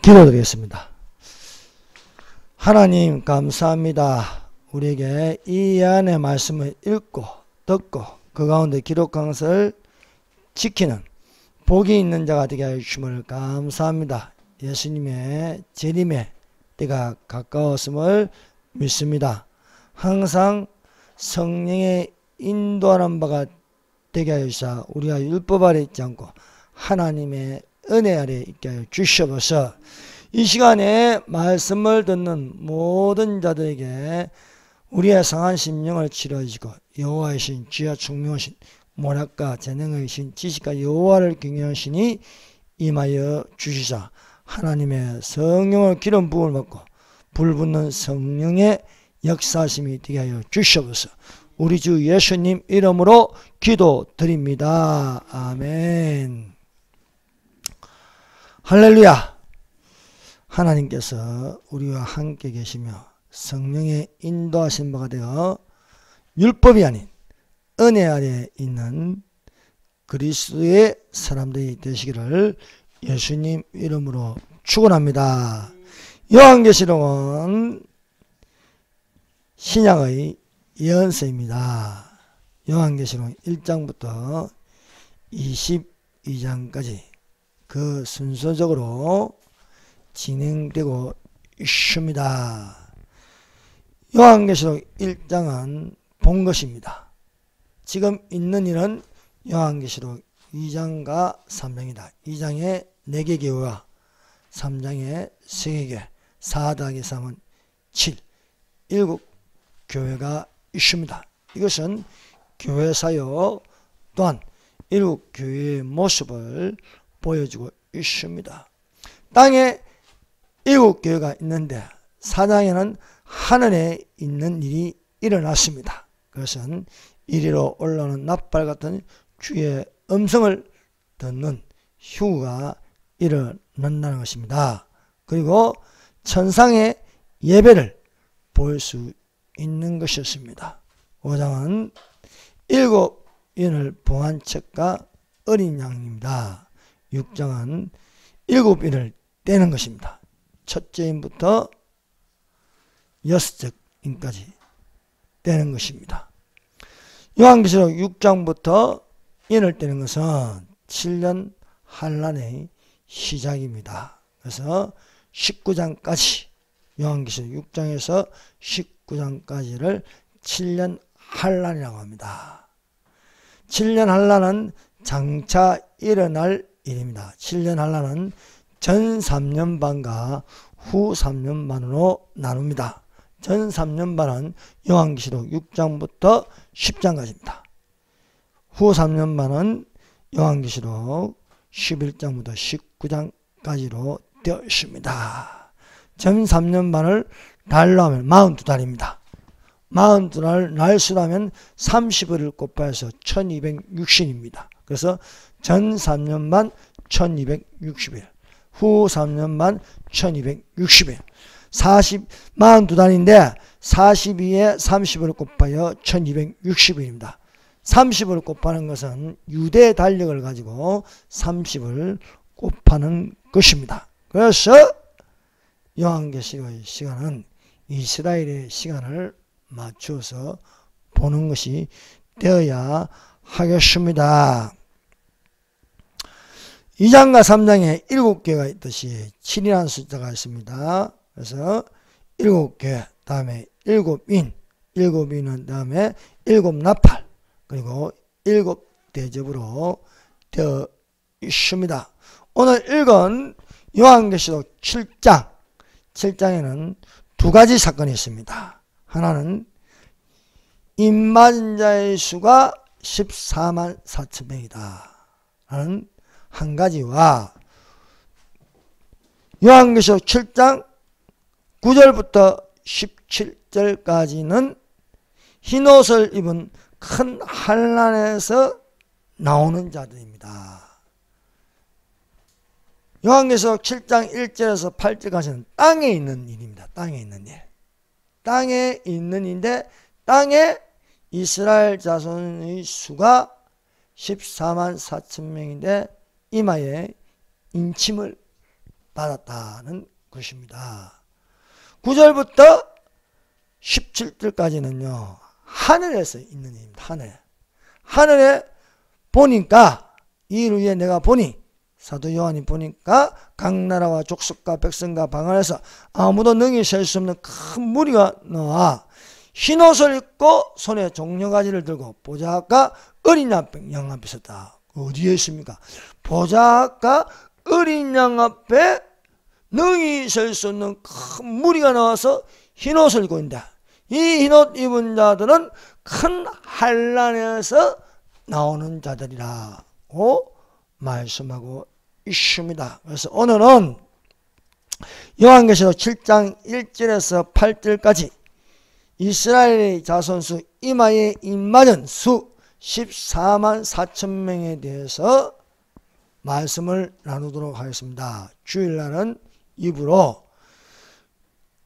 기도드리겠습니다. 하나님 감사합니다. 우리에게 이 예언의 말씀을 읽고 듣고 그 가운데 기록한 것을 지키는 복이 있는 자가 되게 하여 주심을 감사합니다. 예수님의 재림의 때가 가까웠음을 믿습니다. 항상 성령의 인도하는 바가 되게 하여 주사 우리가 율법 아래 있지 않고 하나님의 은혜 아래 있게 하여 주시옵소서. 이 시간에 말씀을 듣는 모든 자들에게 우리의 상한 심령을 치료해주고 여호와의 신 주여 총명하신 모략과 재능의 신 지식과 여호와를 경외하시니 임하여 주시자. 하나님의 성령을 기름 부음을 받고 불붙는 성령의 역사심이 되게 하여 주시옵소서. 우리 주 예수님 이름으로 기도드립니다. 아멘. 할렐루야. 하나님께서 우리와 함께 계시며 성령의 인도하신 바가 되어 율법이 아닌 은혜 아래 있는 그리스도의 사람들이 되시기를 예수님 이름으로 축원합니다. 요한계시록은 신약의 예언서입니다. 요한계시록 1장부터 22장까지 그 순서적으로 진행되고 있습니다. 요한계시록 1장은 본 것입니다. 지금 있는 일은 요한계시록 2장과 3장이다. 2장에 4개 교회와 3장에 3개 교회, 4 더하기 3은 7, 7 교회가 있습니다. 이것은 교회 사역 또한 7 교회의 모습을 보여주고 있습니다. 땅에 7 교회가 있는데 4장에는 하늘에 있는 일이 일어났습니다. 그것은 이리로 올라오는 납발 같은 주의 음성을 듣는 휴가 일어난다는 것입니다. 그리고 천상의 예배를 볼 수 있는 것이었습니다. 5장은 7 인을 봉한 책과 어린 양입니다. 6장은 7 인을 떼는 것입니다. 첫째 인부터 6째 인까지 떼는 것입니다. 요한계시록 6장부터 인을 떼는 것은 7년 환란의 시작입니다. 그래서 19장까지 요한계시록 6장에서 19장까지를 7년 환란이라고 합니다. 7년 환란은 장차 일어날 일입니다. 7년 환란은 전 3년 반과 후 3년 반으로 나눕니다. 전 3년 반은 요한계시록 6장부터 10장까지입니다. 후 3년 반은 요한계시록 11장부터 19장까지로 되어 있습니다. 전 3년 반을 달로 하면 42달입니다. 42달 날수로 하면 30일을 곱해서 1260입니다. 그래서 전 3년 반 1260일, 후 3년 반 1260일, 42달인데 42에 30을 곱하여 1260일입니다. 30을 곱하는 것은 유대 달력을 가지고 30을 곱하는 것입니다. 그래서 요한계시록의 시간은 이스라엘의 시간을 맞추어서 보는 것이 되어야 하겠습니다. 2장과 3장에 7개가 있듯이 7이라는 숫자가 있습니다. 그래서 7개, 다음에 7인, 7인은 다음에 7나팔, 그리고 7대접으로 되어 있습니다. 오늘 읽은 요한계시록 7장, 7장에는 두 가지 사건이 있습니다. 하나는 입맞은 자의 수가 14만 4천 명이다 라는 한 가지와 요한계시록 7장 9절부터 17절까지는 흰옷을 입은 큰 환란에서 나오는 자들입니다. 요한계시록 7장 1절에서 8절까지는 땅에 있는 일입니다. 땅에 있는 일. 땅에 있는 일인데 땅에 이스라엘 자손의 수가 14만 4천 명인데 이마에 인침을 받았다는 것입니다. 9절부터 17절까지는요. 하늘에서 있는 일입니다. 하늘에 보니까 이 일 후에 내가 보니 사도 요한이 보니까 각 나라와 족속과 백성과 방 안에서 아무도 능히 셀 수 없는 큰 무리가 나와 흰옷을 입고 손에 종려가지를 들고 보좌가 어린 양 앞에 섰다. 어디에 있습니까? 보좌가 어린 양 앞에 능히 셀 수 없는 큰 무리가 나와서 흰옷을 입고 있다. 이 흰옷 입은 자들은 큰 환난에서 나오는 자들이라고 말씀하고 있습니다. 그래서 오늘은 요한계시록 7장 1절에서 8절까지 이스라엘의 자손수 이마에 입맞은 수 14만 4천 명에 대해서 말씀을 나누도록 하겠습니다. 주일날은 입으로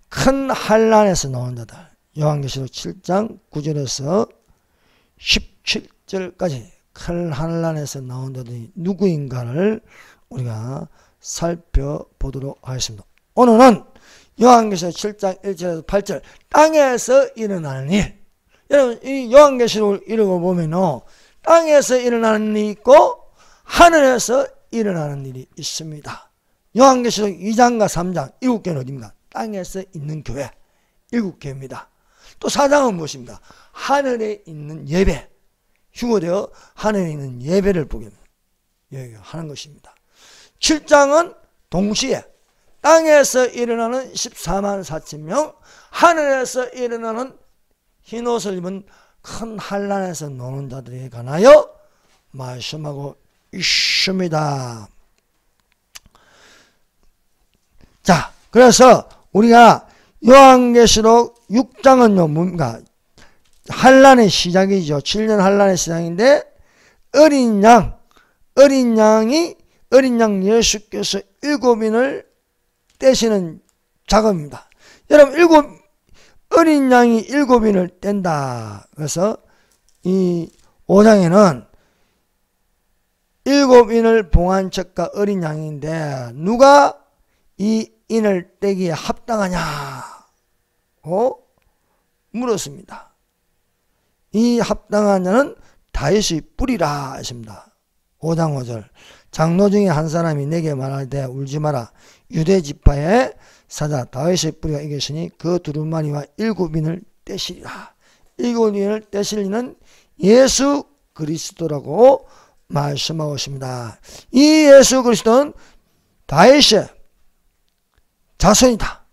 큰 환난에서 나온 자들, 요한계시록 7장 9절에서 17절까지 큰 환난에서 나온 자들이 누구인가를 우리가 살펴보도록 하겠습니다. 오늘은 요한계시록 7장 1절에서 8절 땅에서 일어나는 일. 여러분 이 요한계시록을 읽어보면 땅에서 일어나는 일이 있고 하늘에서 일어나는 일이 있습니다. 요한계시록 2장과 3장 7개는 어디입니까? 땅에서 있는 교회 7개입니다. 또 4장은 무엇입니까? 하늘에 있는 예배, 휴거되어 하늘에 있는 예배를 보게 하는 것입니다. 7장은 동시에 땅에서 일어나는 14만 4천 명, 하늘에서 일어나는 흰옷을 입은 큰 환난에서 노는 자들에 관하여 말씀하고 있습니다. 자, 그래서 우리가 요한계시록 6장은요, 뭡니까? 환난의 시작이죠. 7년 환난의 시작인데, 어린 양 예수께서 7인을 떼시는 작업입니다. 여러분, 어린 양이 7인을 뗀다. 그래서 이 5장에는 7인을 봉한 척과 어린 양인데, 누가 이 인을 떼기에 합당하냐고 물었습니다. 이 합당한 자는 다윗의 뿌리라 했습니다. 5장 5절 장로 중에 한 사람이 내게 말하되 울지 마라. 유대 지파의 사자 다윗의 뿌리가 이겼으니 그 두루마리와 7인을 떼시리라. 7인을 떼실 이는 예수 그리스도라고 말씀하고 있습니다. 이 예수 그리스도는 다윗의 자손이다.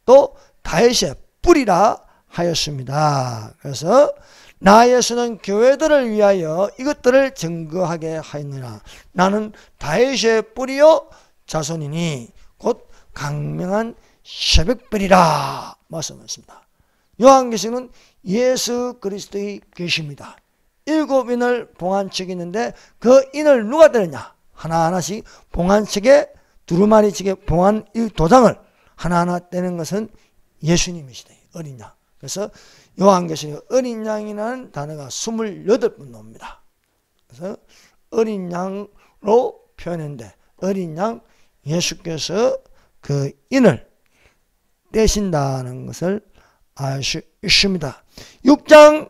또 다윗의 뿌리라 하였습니다. 그래서 나 예수는 교회들을 위하여 이것들을 증거하게 하였느니라. 나는 다윗의 뿌리요 자손이니 곧 강명한 새벽별이라 말씀하셨습니다. 요한계시록은 예수 그리스도의 계시입니다. 7인을 봉한 척이 있는데 그 인을 누가 떼느냐? 하나하나씩 봉한 척에 두루마리 척에 봉한 이 도장을 하나하나 떼는 것은 예수님이시다. 어린 양. 그래서 요한계시록 어린 양이라는 단어가 28번 나옵니다. 그래서 어린 양으로 표현했는데 어린 양 예수께서 그 인을 떼신다는 것을 알 수 있습니다. 6장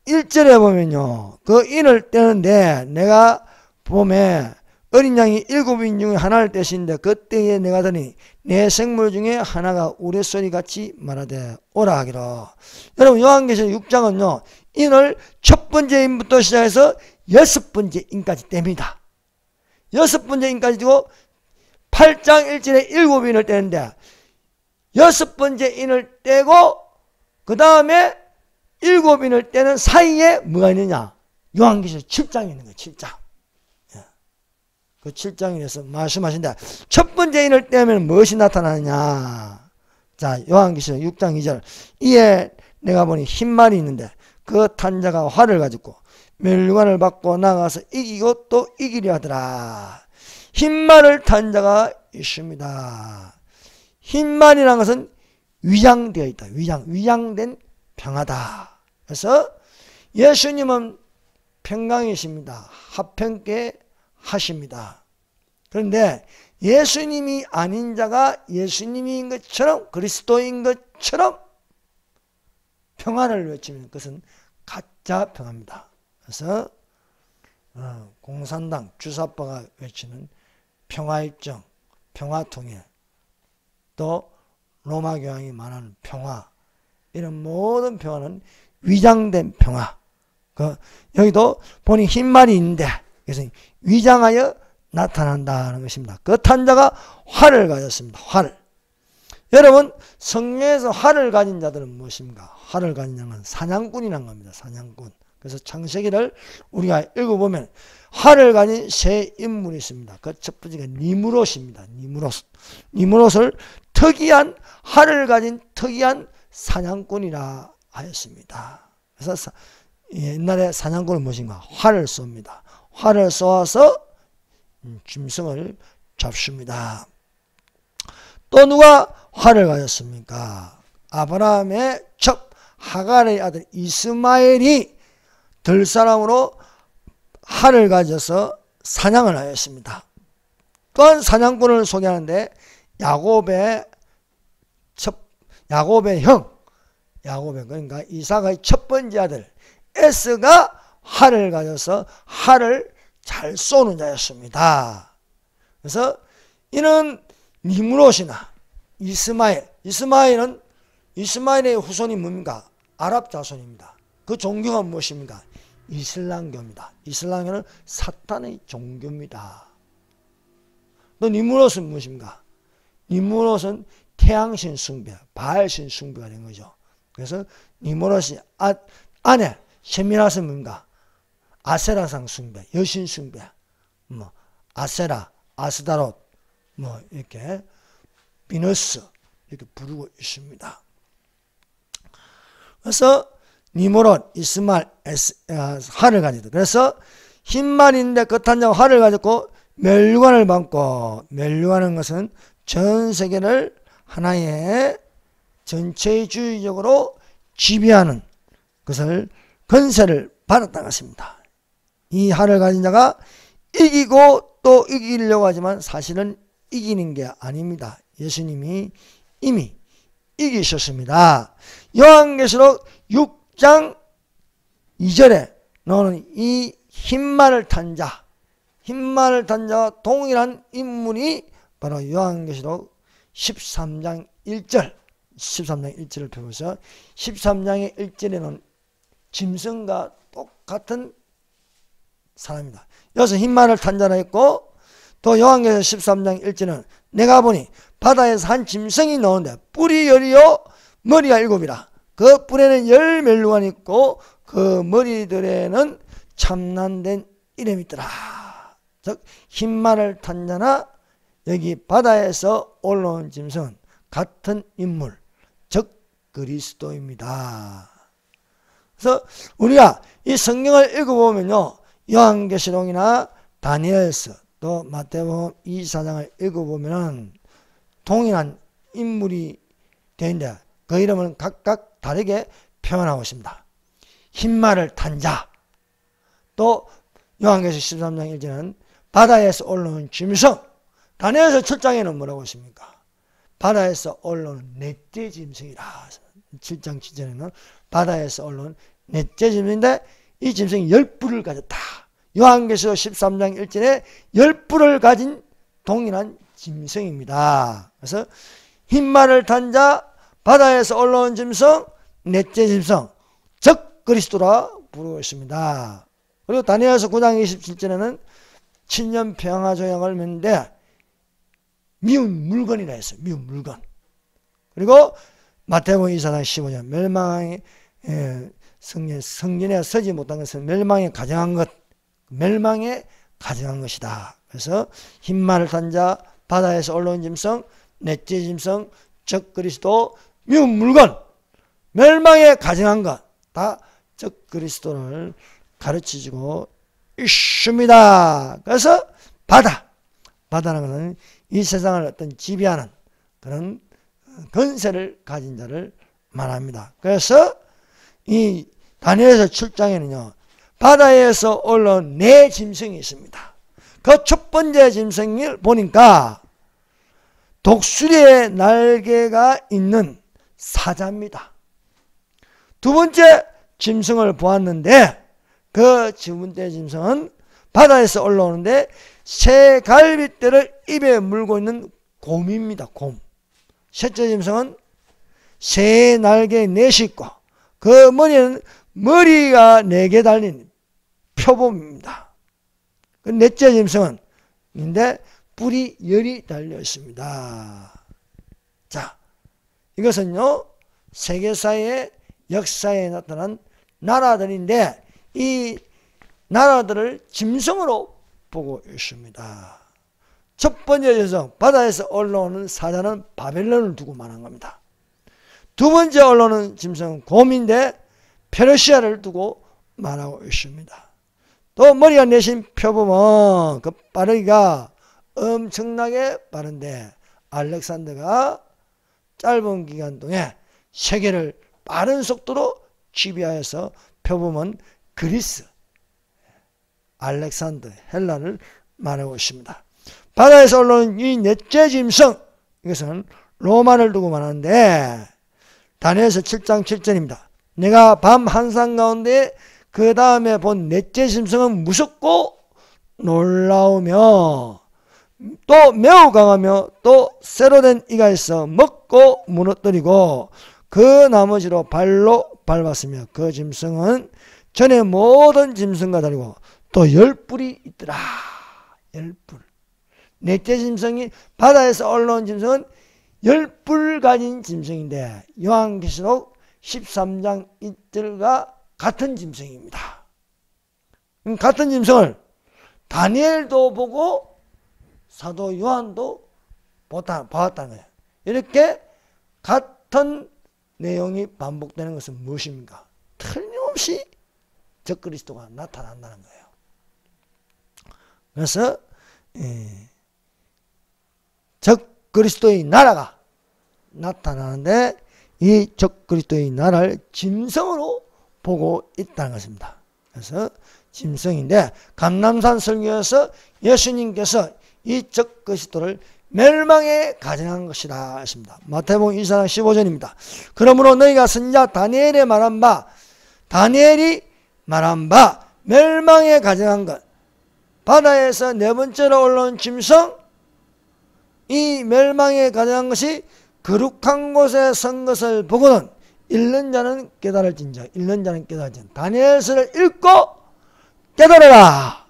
1절에 보면요. 그 인을 떼는데 내가 봄에 어린 양이 7인 중에 하나를 떼시는데 그때에 내가 더니 내 생물 중에 하나가 우레소리같이 말하되 오라 하기로. 여러분 요한계시록 6장은요. 인을 첫 번째 인부터 시작해서 6번째 인까지 뗍니다. 6번째 인까지 두고 8장 1절에 7인을 떼는데 6번째 인을 떼고 그 다음에 7인을 떼는 사이에 뭐가 있느냐? 요한계시록 7장이 있는 거예요. 7장. 그 7장에서 말씀하신다. 첫 번째 인을 떼면 무엇이 나타나느냐? 자, 요한계시록 6장 2절. 이에 내가 보니 흰 말이 있는데 그 탄 자가 활을 가지고 멸류관을 받고 나가서 이기고 또 이기려 하더라. 흰 말을 탄 자가 있습니다. 흰 말이라는 것은 위장되어 있다. 위장된 평화다. 그래서 예수님은 평강이십니다. 화평케 하십니다. 그런데 예수님이 아닌 자가 예수님인 것처럼 그리스도인 것처럼 평화를 외치면 그것은 가짜 평화입니다. 그래서 공산당 주사파가 외치는 평화일정, 평화통일, 또 로마 교황이 말하는 평화, 이런 모든 평화는 위장된 평화. 여기도 보니 흰말이 있는데 그래서 위장하여 나타난다는 것입니다. 끝한 자가 활을 가졌습니다. 활. 여러분, 성경에서 활을 가진 자들은 무엇입니까? 활을 가진 자는 사냥꾼이라는 겁니다. 사냥꾼. 그래서 창세기를 우리가 읽어보면 활을 가진 세 인물이 있습니다. 그 첫 번째가 니무롯입니다. 니무롯을 특이한 활을 가진 특이한 사냥꾼이라 하였습니다. 그래서 옛날에 사냥꾼은 무엇인가? 활을 쏩니다. 활을 쏘아서 짐승을 잡습니다. 또 누가 활을 가졌습니까? 아브라함의 첩 하갈의 아들 이스마엘이 들사람으로 활을 가져서 사냥을 하였습니다. 또한 사냥꾼을 소개하는데 야곱의 형, 그러니까 이삭의 첫 번째 아들 에스가 활을 가져서 활을 잘 쏘는 자였습니다. 그래서 이는 니무롯이나 이스마엘의 후손이 뭡니까? 아랍 자손입니다. 그 종교가 무엇입니까? 이슬람교입니다. 이슬람교는 사탄의 종교입니다. 또 니무롯은 무엇입니까? 니무롯은 태양신 숭배, 바알신 숭배가 된 거죠. 그래서 니무롯이 아내 셰미라스 뭡니까? 아세라상 숭배, 여신 숭배, 아세라, 아스다롯, 이렇게 비너스 이렇게 부르고 있습니다. 그래서 니무롯, 이스마엘, 활을 가지다. 그래서 흰말인데 끝한 자가 활을 가졌고 멸류관을 받고, 멸류관은 것은 전 세계를 하나의 전체주의적으로 지배하는 것을 권세를 받았다는 것입니다. 이 활을 가진 자가 이기고 또 이기려고 하지만 사실은 이기는 게 아닙니다. 예수님이 이미 이기셨습니다. 요한계시록 6장 2절에 나오는 이 흰말을 탄 자와 동일한 인물이 바로 요한계시록 13장 1절을 펴보세요. 13장의 1절에는 짐승과 똑같은 사람입니다. 여기서 흰말을 탄 자라 했고, 또 요한계시록 13장 1절은 내가 보니 바다에서 한 짐승이 나오는데 뿔이 10이요 머리가 7이라. 그 뿔에는 10 멸류관이 있고 그 머리들에는 참난된 이름이 있더라. 즉 흰말을 탄 자나 여기 바다에서 올라온 짐승은 같은 인물, 즉 그리스도입니다. 그래서 우리가 이 성경을 읽어보면요, 요한계시록이나 다니엘서 또 마태복음 24장을 읽어보면 동일한 인물이 되는데 그 이름은 각각 다르게 표현하고 있습니다. 흰말을 탄 자, 또 요한계시록 13장 1절은 바다에서 올라오는 짐승, 다니엘서 7장에는 뭐라고 했습니까? 바다에서 올라오는 넷째 짐승이라. 7장 7절에는 바다에서 올라온 넷째 짐승인데 이 짐승이 10뿔을 가졌다. 요한계시록 13장 1절에 10뿔을 가진 동일한 짐승입니다. 그래서 흰말을 탄 자, 바다에서 올라온 짐승, 넷째 짐승, 즉 그리스도라 부르고 있습니다. 그리고 다니엘서 9장 27절에는 7년 평화 조약을 맺는데 미운 물건이라 했어요. 미운 물건. 그리고 마태복음 24장 15절 멸망의 성전에 서지 못한 것은 멸망에 가정한 것이다. 그래서 흰말을 탄 자, 바다에서 올라온 짐승, 넷째 짐승, 즉 그리스도, 미운 물건, 멸망에 가정한 것, 다 즉 그리스도를 가르치고 있습니다. 그래서 바다라는 것은 이 세상을 어떤 지배하는 그런 권세를 가진 자를 말합니다. 그래서 이 다니엘서 7장에는요, 바다에서 올라온 네 짐승이 있습니다. 그 첫 번째 짐승을 보니까 독수리의 날개가 있는 사자입니다. 두 번째 짐승을 보았는데 그 두 번째 짐승은 바다에서 올라오는데 새 갈빗대를 입에 물고 있는 곰입니다. 곰. 셋째 짐승은 새 날개 넷이 있고 그 머리는 머리가 4개 달린 표범입니다. 그 넷째 짐승은 인데 뿔이 10이 달려 있습니다. 자, 이것은요 세계사의 역사에 나타난 나라들인데 이 나라들을 짐승으로 보고 있습니다. 첫 번째 짐승, 바다에서 올라오는 사자는 바벨론을 두고 말한 겁니다. 두 번째 올라오는 짐승은 곰인데 페르시아를 두고 말하고 있습니다. 또 머리가 내신 표범은 그 빠르기가 엄청나게 빠른데 알렉산더가 짧은 기간 동안 세계를 빠른 속도로 지배하여서 표범은 그리스, 알렉산더, 헬라를 말하고 있습니다. 바다에서 올라오는 이 넷째 짐승, 이것은 로마를 두고 말하는데 다니엘서 7장 7절입니다. 내가 밤 한상 가운데 그 다음에 본 넷째 짐승은 무섭고 놀라우며 또 매우 강하며 또 쇠로 된 이가 있어 먹고 무너뜨리고 그 나머지로 발로 밟았으며 그 짐승은 전에 모든 짐승과 다르고 또 10뿔이 있더라. 10뿔. 넷째 짐승이 바다에서 올라온 짐승은 10뿔 가진 짐승인데 요한계시록 13장 1절과 같은 짐승입니다. 같은 짐승을 다니엘도 보고 사도 요한도 보았다는 거예요. 이렇게 같은 내용이 반복되는 것은 무엇입니까? 틀림없이 적그리스도가 나타난다는 거예요. 그래서 적그리스도의 나라가 나타나는데 이 적그리스도의 나라를 짐승으로 보고 있다는 것입니다. 그래서 짐승인데 감람산 설교에서 예수님께서 이 적그리스도를 멸망에 가정한 것이다 했습니다. 마태복음 24장 15절입니다. 그러므로 너희가 선지자 다니엘이 말한 바 멸망에 가정한 것, 바다에서 네 번째로 올라온 짐승, 이 멸망에 가정한 것이 거룩한 곳에 선 것을 보고는 읽는 자는 깨달을진저, 다니엘서를 읽고 깨달아라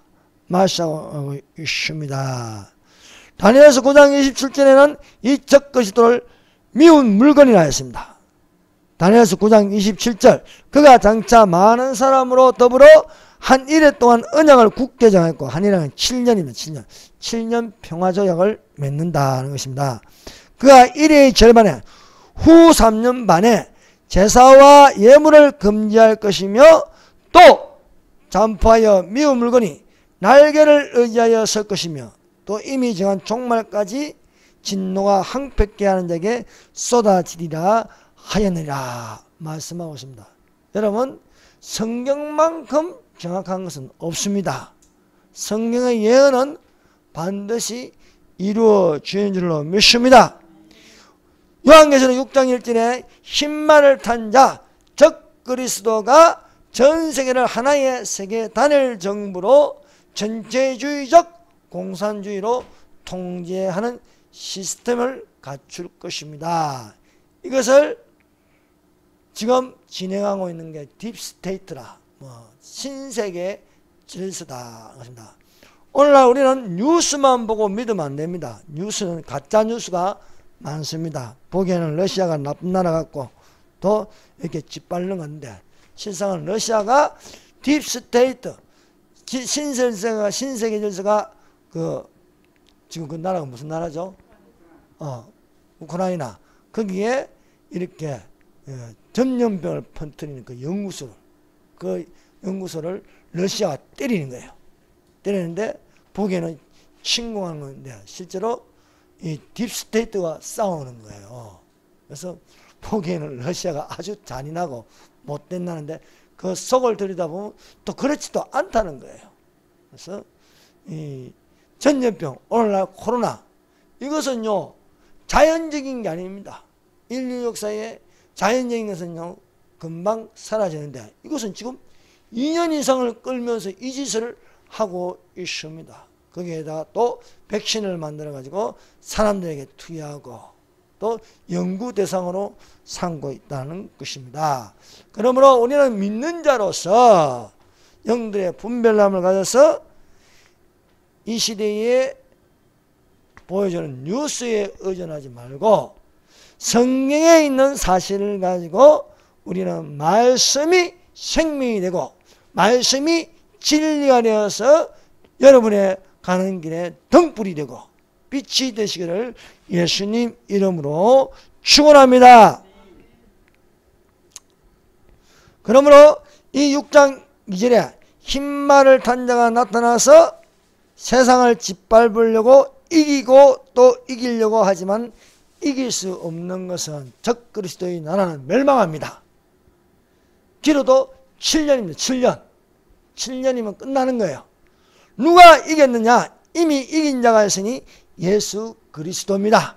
말씀하고 있습니다. 다니엘서 9장 27절에는 이 적그리스도를 미운 물건이라 했습니다. 다니엘서 9장 27절 그가 장차 많은 사람으로 더불어 한 일해 동안 언약을 굳게 정했고 한 일은 7년입니다. 7년 평화조약을 맺는다는 것입니다. 그가 일의 절반에 후 3년 반에 제사와 예물을 금지할 것이며 또 잠포하여 미운 물건이 날개를 의지하여 설 것이며 또 이미 정한 종말까지 진노가 항백게 하는 자에게 쏟아지리라 하였느니라 말씀하고 있습니다. 여러분 성경만큼 정확한 것은 없습니다. 성경의 예언은 반드시 이루어지는 줄로 믿습니다. 요한계시록 6장 1절에 흰말을 탄 자 적그리스도가 전 세계를 하나의 세계 단일 정부로 전체주의적 공산주의로 통제하는 시스템을 갖출 것입니다. 이것을 지금 진행하고 있는 게 딥스테이트라, 신세계 질서다. 것입니다. 오늘날 우리는 뉴스만 보고 믿으면 안 됩니다. 뉴스는 가짜 뉴스가 많습니다. 보기에는 러시아가 나쁜 나라 같고 또 이렇게 짓밟는 건데 실상은 러시아가 딥스테이트, 신세계 질서가 지금 그 나라가 무슨 나라죠? 우크라이나. 거기에 이렇게 전염병을 퍼뜨리는 그 연구소를 러시아가 때리는 거예요. 때리는데 보기에는 침공하는 건데 실제로 이 딥스테이트가 싸우는 거예요. 그래서 보기에는 러시아가 아주 잔인하고 못된 나라인데 그 속을 들여다보면 또 그렇지도 않다는 거예요. 그래서 이 전염병, 오늘날 코로나, 이것은요 자연적인 게 아닙니다. 인류 역사에 자연적인 것은요 금방 사라지는데, 이것은 지금 2년 이상을 끌면서 이 짓을 하고 있습니다. 거기에다 또 백신을 만들어 가지고 사람들에게 투여하고 또 연구 대상으로 삼고 있다는 것입니다. 그러므로 우리는 믿는 자로서 영들의 분별함을 가져서 이 시대에 보여주는 뉴스에 의존하지 말고 성경에 있는 사실을 가지고 우리는 말씀이 생명이 되고 말씀이 진리가 되어서 여러분의 가는 길에 등불이 되고 빛이 되시기를 예수님 이름으로 축원합니다. 그러므로 이 6장 2절에 흰말을 탄 자가 나타나서 세상을 짓밟으려고 이기고 또 이기려고 하지만 이길 수 없는 것은 적 그리스도의 나라는 멸망합니다. 길어도 7년입니다. 7년. 7년이면 끝나는 거예요. 누가 이겼느냐? 이미 이긴 자가 있으니 예수 그리스도입니다.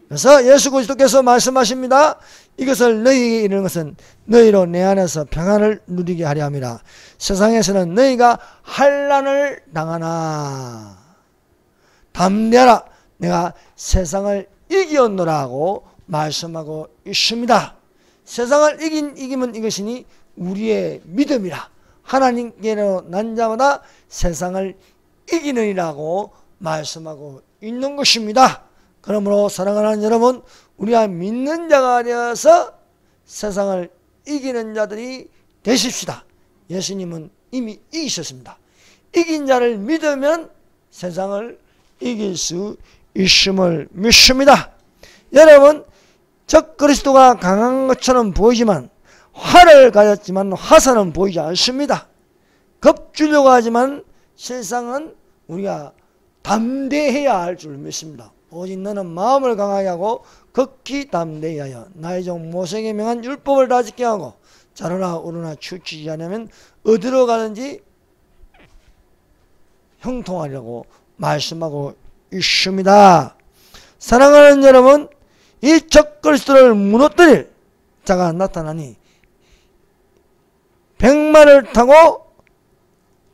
그래서 예수 그리스도께서 말씀하십니다. 이것을 너희에게 이르는 것은 너희로 내 안에서 평안을 누리게 하려 함이라. 세상에서는 너희가 환난을 당하나 담대하라. 내가 세상을 이겼노라고 말씀하고 있습니다. 세상을 이기면 이것이니 우리의 믿음이라. 하나님께로 난 자마다 세상을 이기느니라고 말씀하고 있는 것입니다. 그러므로 사랑하는 여러분, 우리가 믿는 자가 되어서 세상을 이기는 자들이 되십시다. 예수님은 이미 이기셨습니다. 이긴 자를 믿으면 세상을 이길 수 있음을 믿습니다. 여러분, 적 그리스도가 강한 것처럼 보이지만 활을 가졌지만 화살은 보이지 않습니다. 겁주려고 하지만 실상은 우리가 담대해야 할 줄 믿습니다. 오직 너는 마음을 강하게 하고 극히 담대히 하여 나의 종 모세에게 명한 율법을 다 지키게 하고 자로나 오르나 치우치지 않으면 어디로 가든지 형통하려고 말씀하고 있습니다. 사랑하는 여러분, 이 적 그리스도를 무너뜨릴 자가 나타나니 백마를 타고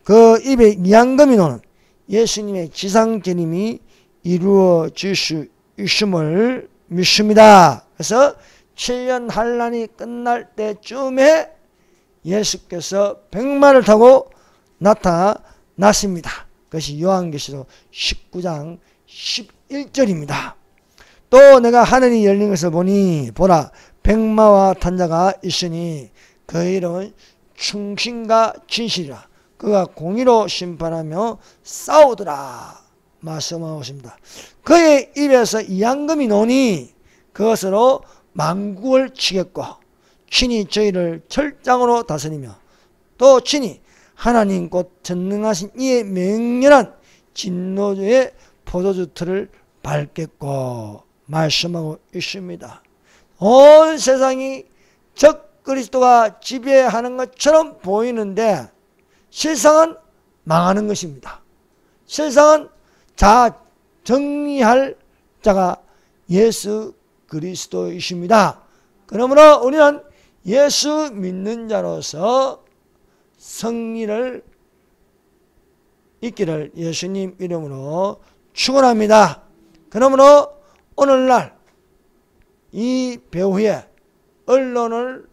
그 입에 이양금이 노는 예수님의 지상재림이 이루어질 수 있음을 믿습니다. 그래서 7년 환란이 끝날 때쯤에 예수께서 백마를 타고 나타났습니다. 그것이 요한계시록 19장 11절입니다. 또 내가 하늘이 열린 것을 보니 보라 백마와 탄 자가 있으니 그 이름은 충신과 진실이라. 그가 공의로 심판하며 싸우더라 말씀하고 있습니다. 그의 입에서 이양금이 노니 그것으로 만국을 치겠고 친히 저희를 철장으로 다스리며 또 친히 하나님 곧 전능하신 이의 맹렬한 진노의 포도주 틀을 밟겠고 말씀하고 있습니다. 온 세상이 적 그리스도가 지배하는 것처럼 보이는데 실상은 망하는 것입니다. 실상은 정리할 자가 예수 그리스도이십니다. 그러므로 우리는 예수 믿는 자로서 승리를 있기를 예수님 이름으로 축원합니다. 그러므로 오늘날 이 배후에 언론을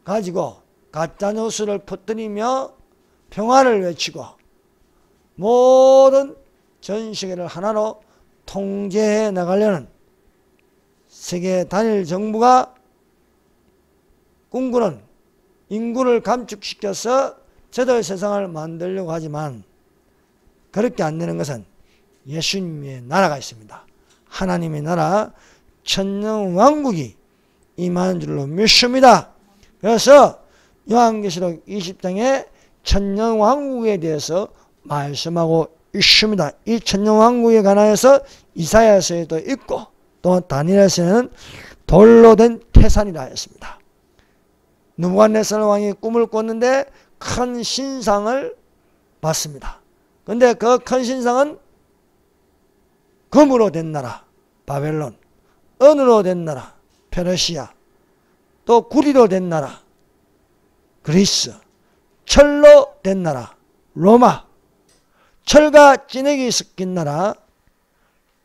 가지고 가짜뉴스를 퍼뜨리며 평화를 외치고 모든 전 세계를 하나로 통제해 나가려는 세계 단일 정부가 꿈꾸는 인구를 감축시켜서 제도의 세상을 만들려고 하지만 그렇게 안 되는 것은 예수님의 나라가 있습니다. 하나님의 나라 천년왕국이 임하는 줄로 믿습니다. 그래서 요한계시록 20장에 천년왕국에 대해서 말씀하고 있습니다. 이 천년왕국에 관하여서 이사야서에도 있고 또 다니엘서에는 돌로 된 태산이라 했습니다. 느부갓네살 왕이 꿈을 꿨는데 큰 신상을 봤습니다. 근데 그 큰 신상은 금으로 된 나라 바벨론, 은으로 된 나라 페르시아, 또 구리로 된 나라 그리스, 철로 된 나라 로마, 철과 진흙이 섞인 나라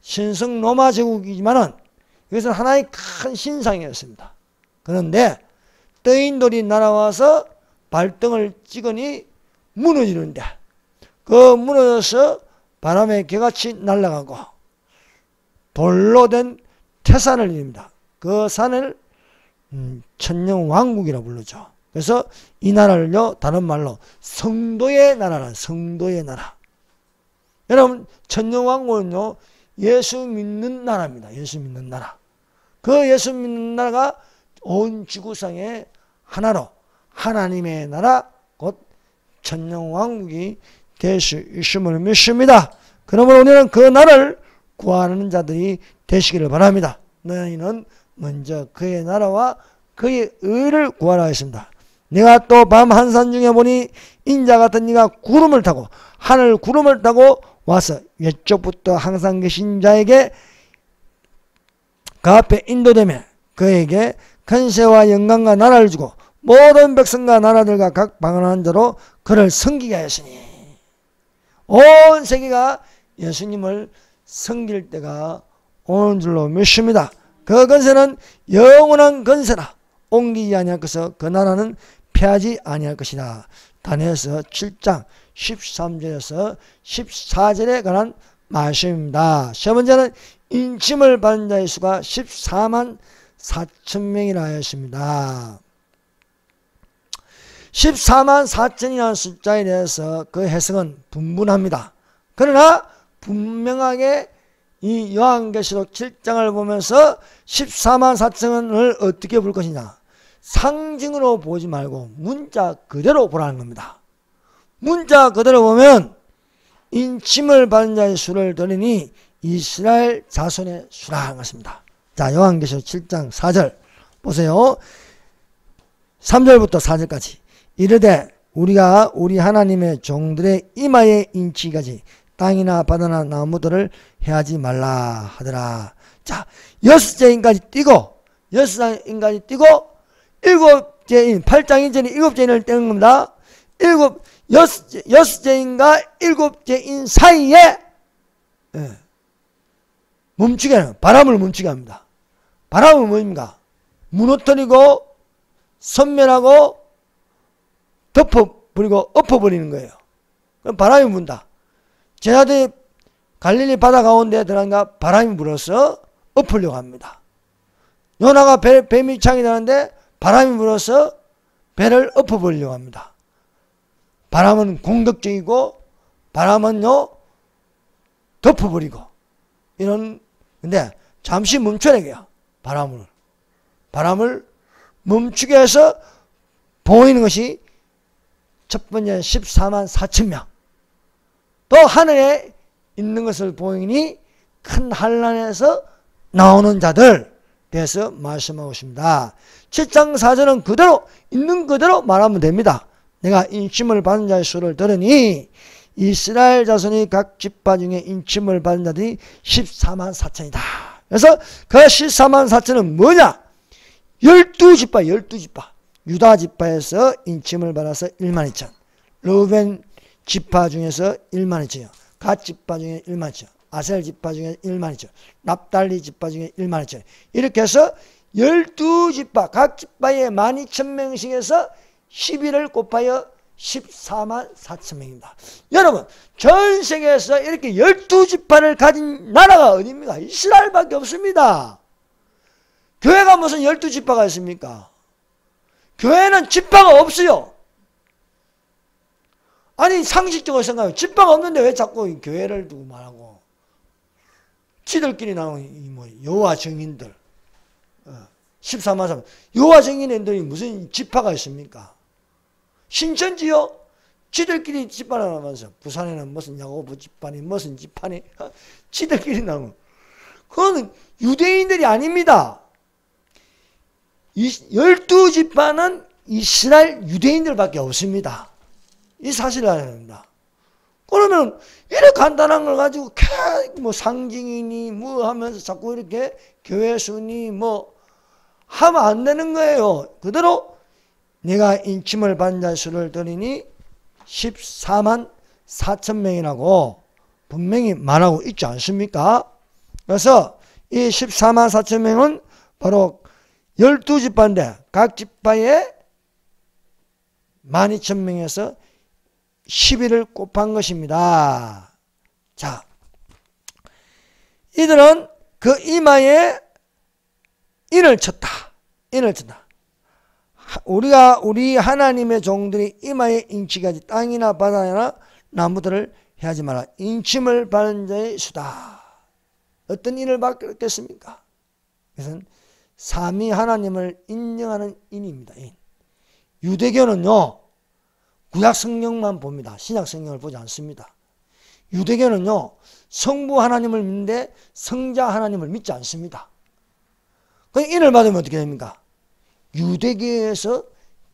신성 로마 제국이지만은 이것은 하나의 큰 신상이었습니다. 그런데 떠인 돌이 날아와서 발등을 찍으니 무너지는데 그 무너져서 바람에 개같이 날아가고 돌로 된 태산을 이룹니다. 그 산을 천년왕국이라고 부르죠. 그래서 이 나라를요 다른 말로 성도의 나라란 성도의 나라. 여러분 천년왕국은요 예수 믿는 나라입니다. 예수 믿는 나라. 그 예수 믿는 나라가 온 지구상의 하나로 하나님의 나라 곧 천년왕국이 될 수 있음을 믿습니다. 그러므로 오늘은 그 나라를 구하는 자들이 되시기를 바랍니다. 너희는 먼저 그의 나라와 그의 의를 구하라 했습니다. 내가 또 밤 한산 중에 보니 인자 같은 이가 구름을 타고 하늘 구름을 타고 와서 외쪽부터 항상 계신 자에게 그 앞에 인도되며 그에게 권세와 영광과 나라를 주고 모든 백성과 나라들과 각 방언하는 자로 그를 섬기게 하였으니 온 세계가 예수님을 섬길 때가 오는 줄로 믿습니다. 그 권세는 영원한 권세라 옮기지 아니할 것이요 그 나라는 패하지 아니할 것이다. 다니엘서 7장 13절에서 14절에 관한 말씀입니다. 세 번째는 인침을 받은 자의 수가 14만 4천 명이라 하였습니다. 14만 4천이라는 숫자에 대해서 그 해석은 분분합니다. 그러나 분명하게 이 요한계시록 7장을 보면서 14만 4천을 어떻게 볼 것이냐 상징으로 보지 말고 문자 그대로 보라는 겁니다. 문자 그대로 보면 인침을 받은 자의 수를 더리니 이스라엘 자손의 수라 하는 것입니다. 자, 요한계시록 7장 4절 보세요. 3절부터 4절까지 이르되 우리가 우리 하나님의 종들의 이마에 인치기까지 땅이나 바다나 나무들을 해하지 말라 하더라. 자, 6제인까지 띄고 6인까지 띄고 7제인 8장인전이 7제인을 떼는 겁니다. 6제인과 7제인 사이에 멈추게 하는 바람을 멈추게 합니다. 바람은 뭐입니까? 무너뜨리고 선멸하고 덮어버리고 엎어버리는 거예요. 그럼 바람이 분다. 제자들이 갈릴리 바다 가운데 들어가니까 바람이 불어서 엎으려고 합니다. 요나가 뱀이 창이 나는데 바람이 불어서 배를 엎어버리려고 합니다. 바람은 공격적이고 바람은요 덮어버리고 이런 근데 잠시 멈춰내게요. 바람을 멈추게 해서 보이는 것이 첫 번째 14만 4천 명. 또 하늘에 있는 것을 보이니 큰 환란에서 나오는 자들 대해서 말씀하고 있습니다. 7장 4절은 그대로 있는 그대로 말하면 됩니다. 내가 인침을 받은 자의 수를 들으니 이스라엘 자손이 각 지파 중에 인침을 받은 자들이 14만 4천이다. 그래서 그 14만 4천은 뭐냐? 12지파, 12지파. 유다 지파에서 인침을 받아서 1만 2천. 르우벤 지파 중에서 1만 2천이요. 갓 지파 중에 1만 2천. 아셀 지파 중에 1만 2천. 납달리 지파 중에 1만 2천. 이렇게 해서 12지파, 각 지파에 12,000명씩에서 11을 곱하여 14만 4천 명입니다. 여러분, 전 세계에서 이렇게 12지파를 가진 나라가 어디입니까? 이스라엘밖에 없습니다. 교회가 무슨 12지파가 있습니까? 교회는 지파가 없어요. 아니 상식적으로 생각해요. 지파가 없는데 왜 자꾸 교회를 두고 말하고 지들끼리 나오는 뭐 여호와 증인들 14만 3천 여호와 증인들이 무슨 지파가 있습니까? 신천지요? 지들끼리 지파를 나면서 부산에는 무슨 야고보 지파니 무슨 지파니 지들끼리 나오는 그거는 유대인들이 아닙니다. 12지파는 이스라엘 유대인들밖에 없습니다. 이 사실을 알아야 됩니다. 그러면 이렇게 간단한 걸 가지고 뭐 상징이니 뭐 하면서 자꾸 이렇게 교회 순위 뭐 하면 안 되는 거예요. 그대로 내가 인침을 받은 자 수를 들으니 14만 4천 명이라고 분명히 말하고 있지 않습니까? 그래서 이 14만 4천 명은 바로 12지파인데 각 지파에 12,000명에서 10일을 곱한 것입니다. 자, 이들은 그 이마에 인을 쳤다. 인을 쳤다. 우리 하나님의 종들이 이마에 인치까지 땅이나 바다나 나무들을 해하지 마라. 인침을 받은 자의 수다. 어떤 인을 받겠습니까? 그것은 삼위 하나님을 인정하는 인입니다. 인. 유대교는요, 구약 성경만 봅니다. 신약 성경을 보지 않습니다. 유대교는요, 성부 하나님을 믿는데 성자 하나님을 믿지 않습니다. 그 인을 받으면 어떻게 됩니까? 유대교에서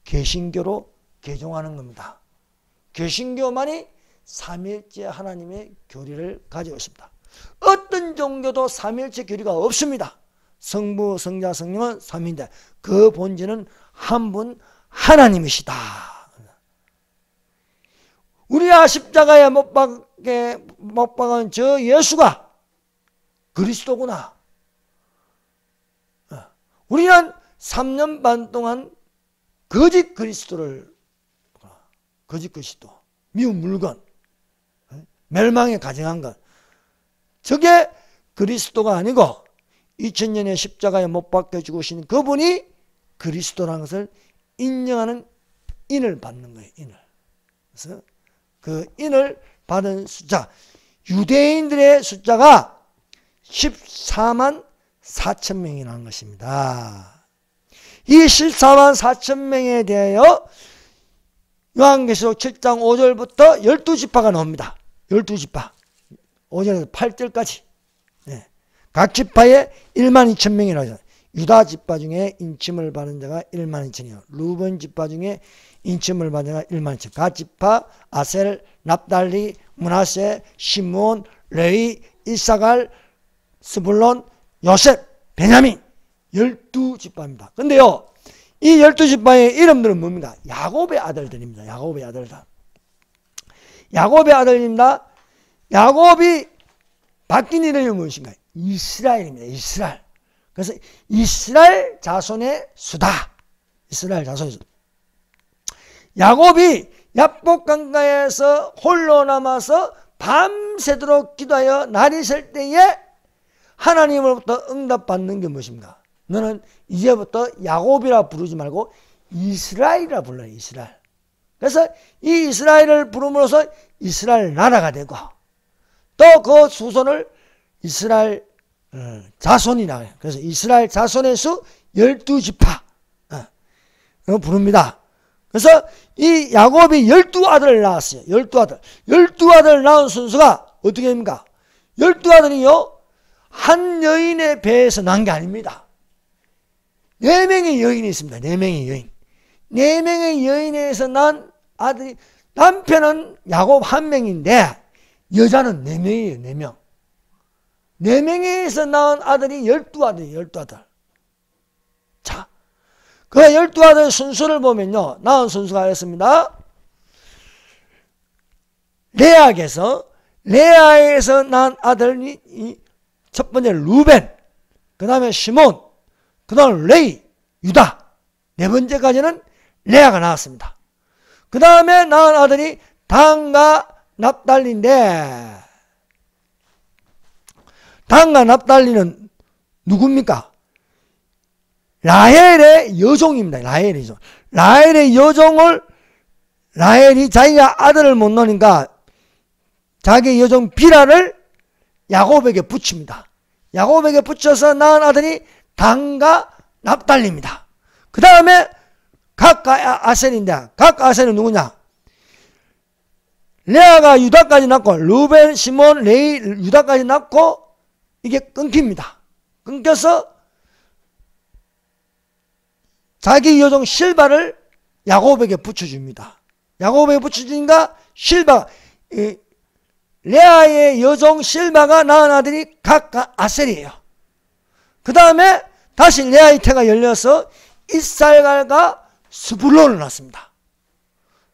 개신교로 개종하는 겁니다. 개신교만이 삼일째 하나님의 교리를 가지고 있습니다. 어떤 종교도 삼일째 교리가 없습니다. 성부, 성자, 성령은 삼위인데 그 본질은 한 분 하나님이시다. 우리가 십자가에 못 박은 저 예수가 그리스도구나. 우리는 3년 반 동안 거짓 그리스도, 미운 물건, 멸망에 가증한 것, 저게 그리스도가 아니고 2000년의 십자가에 못 박혀 죽으신 그분이 그리스도라는 것을 인정하는 인을 받는 거예요. 인을. 그래서 그 인을 받은 숫자, 유대인들의 숫자가 14만 4천 명이라는 것입니다. 이 14만 4천 명에 대하여 요한계시록 7장 5절부터 12지파가 나옵니다. 12지파. 5절에서 8절까지. 네. 각 지파에 1만 2천 명이라고 하죠. 유다 지파 중에 인침을 받은 자가 1만 2천이요. 루벤 지파 중에 인침을 받은 자가 1만 2천. 각 지파, 아셀, 납달리, 므낫세, 시므온, 레위, 이사갈, 스불론, 요셉, 베냐민 12지파입니다. 근데요, 이 12지파의 이름들은 뭡니까? 야곱의 아들들입니다. 야곱의 아들들. 야곱의 아들입니다. 야곱이 바뀐 이름이 무엇인가요? 이스라엘입니다. 이스라엘. 그래서 이스라엘 자손의 수다. 이스라엘 자손의 수다. 야곱이 야복 강가에서 홀로 남아서 밤새도록 기도하여 날이 셀 때에 하나님으로부터 응답받는 게 무엇입니까? 너는 이제부터 야곱이라 부르지 말고 이스라엘이라 불러요. 이스라엘. 그래서 이 이스라엘을 부름으로써 이스라엘 나라가 되고 또 그 수손을 이스라엘 자손이라고 해요. 그래서 이스라엘 자손의 수 12지파 부릅니다. 그래서 이 야곱이 12아들을 낳았어요. 12아들. 12아들 낳은 순서가 어떻게 됩니까? 12아들이요. 한 여인의 배에서 난 게 아닙니다. 4명의 여인이 있습니다. 4명의 여인. 4명의 여인에서 난 아들이, 남편은 야곱 1명인데 여자는 4명이에요. 4명. 4명에서 낳은 아들이 12아들이에요. 12아들. 자, 그 12아들 순서를 보면요. 낳은 순서가 있습니다. 레아에서 낳은 아들이 첫 번째 루벤, 그 다음에 시몬, 그 다음에 레위, 유다. 4번째까지는 레아가 나왔습니다. 그 다음에 낳은 아들이 단과 납달리인데, 단과 납달리는 누굽니까? 라헬의 여종입니다. 라헬의 여종. 라헬의 여종을, 라헬이 자기가 아들을 못 놓으니까 자기 여종 비라를 야곱에게 붙입니다. 야곱에게 붙여서 낳은 아들이 단과 납달리입니다. 그 다음에 각과 아셀인데, 각과 아셀은 누구냐? 레아가 유다까지 낳고, 루벤, 시몬, 레위, 유다까지 낳고, 이게 끊깁니다. 끊겨서 자기 여종 실바를 야곱에게 붙여줍니다. 야곱에게 붙여주니까 실바가 레아의 여종 실바가 낳은 아들이 각각 아셀이에요. 그 다음에 다시 레아의 태가 열려서 이살갈과 스불론을 낳습니다.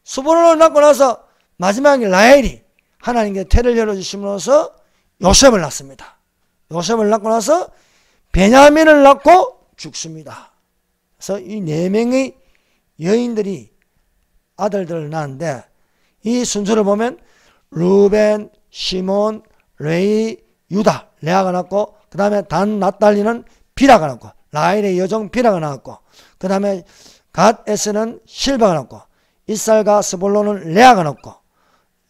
스불론을 낳고 나서 마지막에 라헬이 하나님께 태를 열어주심으로써 요셉을 낳습니다. 요셉을 낳고 나서 베냐민을 낳고 죽습니다. 그래서 이 네 명의 여인들이 아들들을 낳았는데 이 순서를 보면 루벤, 시몬, 레위, 유다, 레아가 낳고 그 다음에 단, 납달리는 비라가 낳고 라헬의 여종 비라가 낳았고 그 다음에 갓, 에스는 실바가 낳고 이살과 스불론은 레아가 낳고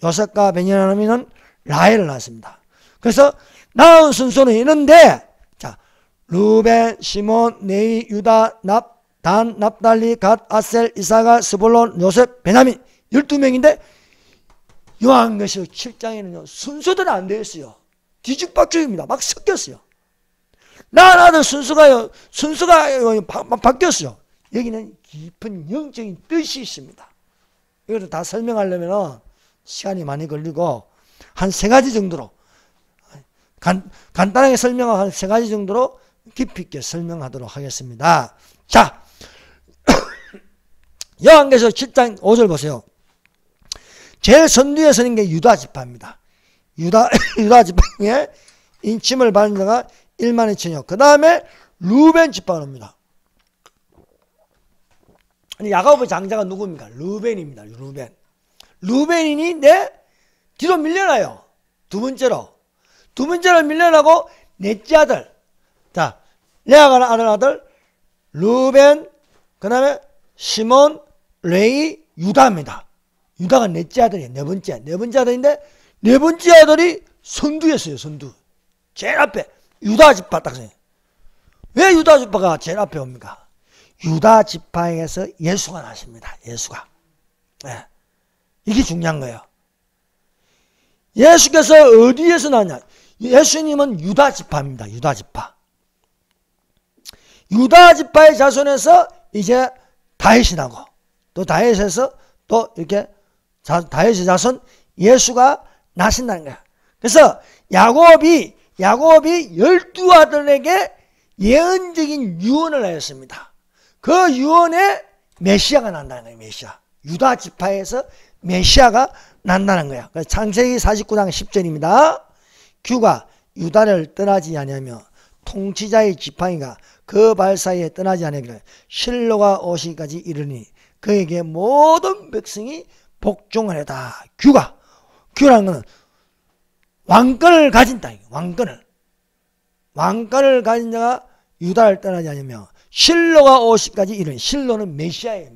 요셉과 베냐민은 라헬을 낳았습니다. 그래서 낳은 순서는 이런데 자 루벤, 시몬, 레위, 유다, 단, 납달리, 갓, 아셀, 이사가, 스불론, 요셉, 베냐민 12명인데 요한계시록 7장에는요 순서대로 안 되어 있어요. 뒤죽박죽입니다. 막 섞였어요. 낳은 아들 순서가 바뀌었어요. 여기는 깊은 영적인 뜻이 있습니다. 이걸 다 설명하려면 시간이 많이 걸리고 한 3가지 정도로 간단하게 설명하고 한 3가지 정도로 깊이 있게 설명하도록 하겠습니다. 자, 요한계시록 7장 5절 보세요. 제일 선두에 서는 게 유다 지파입니다. 유다 지파에 인침을 받은 자가 1만 2천이요. 그 다음에 루벤 지파가 옵니다. 야곱의 장자가 누구입니까? 루벤입니다. 루벤이 뒤로 밀려나요. 두 번째로 밀려나고 넷째 아들. 자, 레아가 낳은 아들 루벤, 그 다음에 시몬, 레위, 유다입니다. 유다가 넷째 아들이에요. 네 번째 아들인데 네 번째 아들이 선두였어요. 선두. 제일 앞에 유다 지파 딱 생각해요. 왜 유다 지파가 제일 앞에 옵니까? 유다 지파에서 예수가 나십니다. 예수가. 네. 이게 중요한 거예요. 예수께서 어디에서 나냐? 예수님은 유다 지파입니다. 유다 지파. 유다 지파의 자손에서 이제 다윗이 나고 또 다윗에서 또 이렇게 다윗의 자손 예수가 나신다는 거야. 그래서 야곱이 12아들에게 예언적인 유언을 하였습니다. 그 유언에 메시아가 난다는 거예요. 메시아. 유다 지파에서 메시아가 난다는 거야. 창세기 49장 10절입니다. 규가 유다를 떠나지 아니하며 통치자의 지팡이가 그 발 사이에 떠나지 아니하기를 실로가 오시기까지 이르니 그에게 모든 백성이 복종하려다. 규라는 것은 왕권을 가진다. 왕권을 가진 자가 유다를 떠나지 않으며 실로가 오시기까지 이르니 실로는 메시아예요.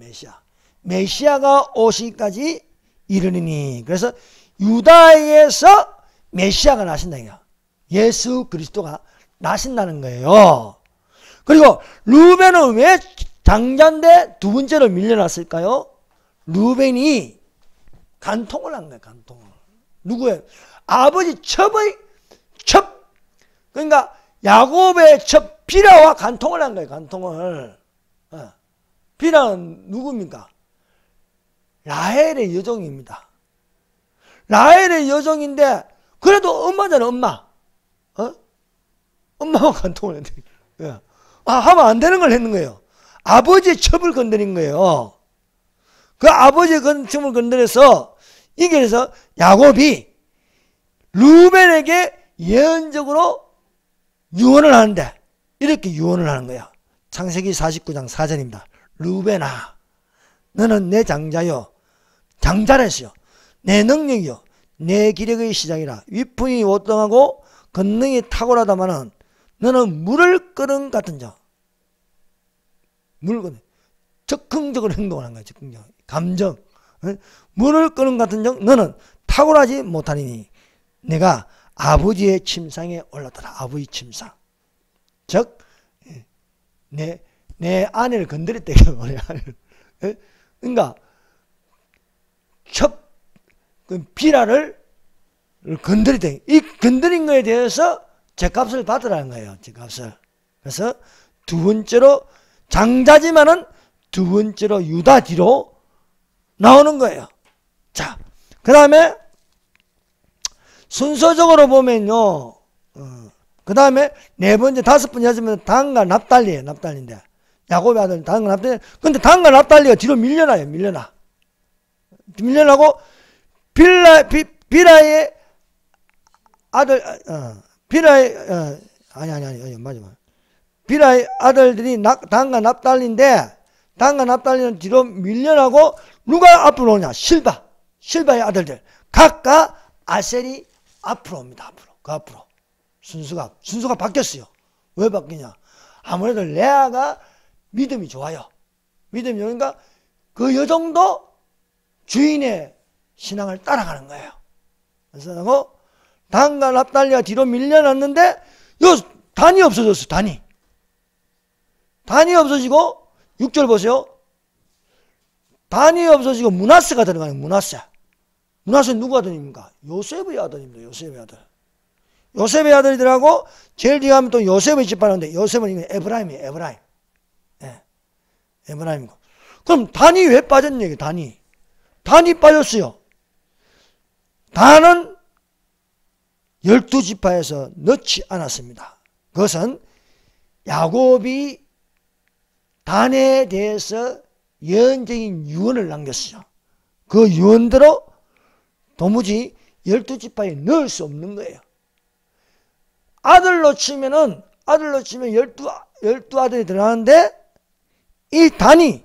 메시아가 오시기까지 이르니 그래서 유다에서 메시아가 나신다. 예수 그리스도가 나신다는 거예요. 그리고 루벤은 왜 장자인데 두 번째로 밀려났을까요? 루벤이 간통을 한 거예요. 간통을. 누구예요? 아버지 첩의 첩. 그러니까 야곱의 첩 비라와 간통을 한 거예요. 간통을. 비라는 누구입니까? 라헬의 여종입니다. 라헬의 여종인데 그래도 엄마잖아. 엄마. 엄마가 간통을 했는데 하면 안 되는 걸 했는 거예요. 아버지의 첩을 건드린 거예요. 그 아버지의 첩을 건드려서 이게 그래서 야곱이 루벤에게 예언적으로 유언을 하는데 이렇게 유언을 하는 거야. 창세기 49장 4절입니다. 루벤아 너는 내 장자요 장자랬어요. 내 능력이요 내 기력의 시작이라. 위풍이 오동하고 권능이 탁월하다마는 너는 물을 끓은 같은 자. 적극적으로 행동하는 거야. 적극적 감정. 물을 끓은 같은 자 너는 탁월하지 못하니 내가 아버지의 침상에 올랐더라. 아버지 침상. 즉 내 아내를 건드렸다. 그러니까 비라를 건드렸다. 이 건드린 거에 대해서 죗값을 받으라는 거예요. 죗값을. 그래서 두 번째로 장자지만은 두 번째로 유다 뒤로 나오는 거예요. 자, 그 다음에 순서적으로 보면요. 그 다음에 네 번째, 다섯 번째, 여섯 번째 단과 납달리예요. 납달리인데 야곱의 아들 단과 납달리. 근데 단과 납달리가 뒤로 밀려나요. 밀려나고 빌라의 아들 맞아. 빌라의 아들들이 단과 납달리인데 단과 납달리는 뒤로 밀려나고 누가 앞으로 오냐? 실바의 아들들 각각 아셀이 앞으로 옵니다. 앞으로 순서가 바뀌었어요. 왜 바뀌냐? 아무래도 레아가 믿음이 좋아요. 믿음이 좋으니까 그 여종도 주인의 신앙을 따라가는 거예요. 그래서 단과 납달리가 뒤로 밀려났는데 요 단이 없어졌어. 단이 없어지고 6절 보세요. 단이 없어지고 므낫세가 들어가요. 므낫세는 누구 아들입니까? 요셉의 아들입니다. 요셉의 아들이더라고. 제일 뒤에 하면 또 요셉의 집안인데 요셉은 에브라임이에요. 에브라임이고. 그럼 단이 왜 빠졌냐? 단이 빠졌어요. 단은 12지파에서 넣지 않았습니다. 그것은 야곱이 단에 대해서 예언적인 유언을 남겼어요. 그 유언대로 도무지 12지파에 넣을 수 없는 거예요. 아들로 치면 12 아들이 들어가는데 이 단이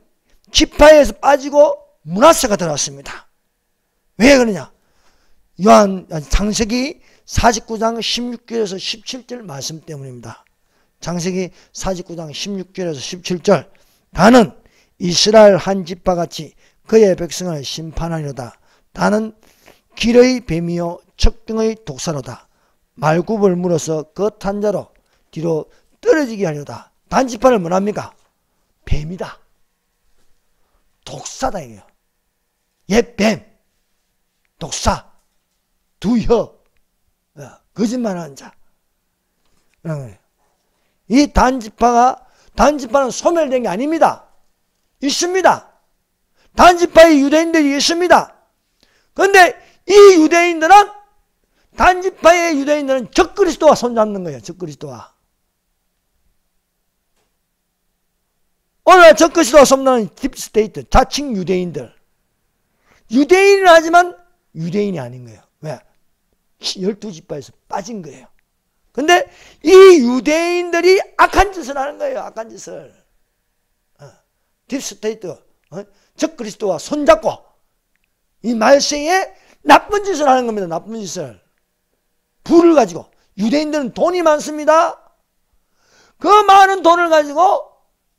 지파에서 빠지고 므낫세가 들어왔습니다. 왜 그러냐? 창세기 49장 16절에서 17절 말씀 때문입니다. 창세기 49장 16절에서 17절 단은 이스라엘 한 지파같이 그의 백성을 심판하리로다. 단은 길의 뱀이요 척경의 독사로다. 말굽을 물어서 그 탄자로 뒤로 떨어지게 하려다. 단지파를 뭐랍니까? 뱀이다. 독사다 이게요. 옛뱀, 독사, 두혀, 거짓말하는 자. 이 단지파는 소멸된 게 아닙니다. 있습니다. 단지파의 유대인들이 있습니다. 그런데 이 단지파의 유대인들은 적그리스도와 손잡는 거예요. 적그리스도와. 오늘 적그리스도와 손잡는 딥스테이트, 자칭 유대인들. 유대인을 하지만 유대인이 아닌 거예요. 왜? 12지파에서 빠진 거예요. 근데 이 유대인들이 악한 짓을 하는 거예요. 악한 짓을. 딥스테이트, 적그리스도와 손잡고 이 말세에 나쁜 짓을 하는 겁니다. 나쁜 짓을. 부를 가지고. 유대인들은 돈이 많습니다. 그 많은 돈을 가지고